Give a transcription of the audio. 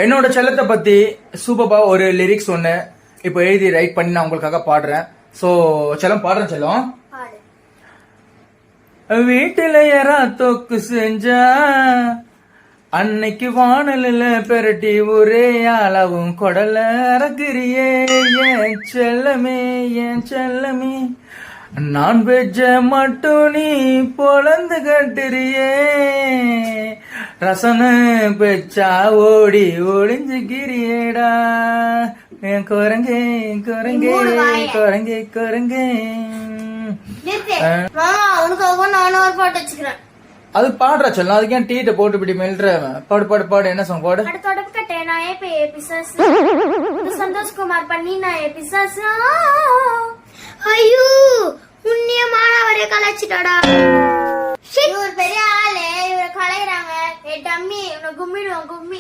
என்னோட செல்லத்தை பத்தி சூப்பர்பா ஒரு லிரிக்ஸ் ஒண்ணு இப்போ எழுதி ரைட் பண்ணி நான் உங்களுக்காக பாடுறேன். சோ செல்லம் பாடுறேன். செல்லம், வீட்டுல யாரா தொக்கு செஞ்சா அன்னைக்கு வானலில் பெரட்டி ஒரே அளவும் கொடல இறக்குறியே என் செல்லமே, என் செல்லமே. நான்வெஜ்ஜ மட்டும் நீ பொழந்து கட்டுறியே, ரசன பெச்சா ஓடி ஒளிஞ்சுக்கிறியேடா என் குரங்கே, குரங்கே, குரங்கே, குரங்கே. அது பாடுற செல்லம், அதுக்கு ஏன் டீட்ட போட்டு இப்படி மெல்ற? பாடு பாடு பாடு. என்ன சாங் பாடு? சந்தோஷ்குமார் பண்ணி நான் எபிசாஸ். ஐயோ புண்ணியமான வரைய கலாச்சிட்டாடா. இவர் பெரிய ஆளு, இவரை கலையிறாங்க. டம்மி, உன்னை கும்மிடுவோம் கும்மி.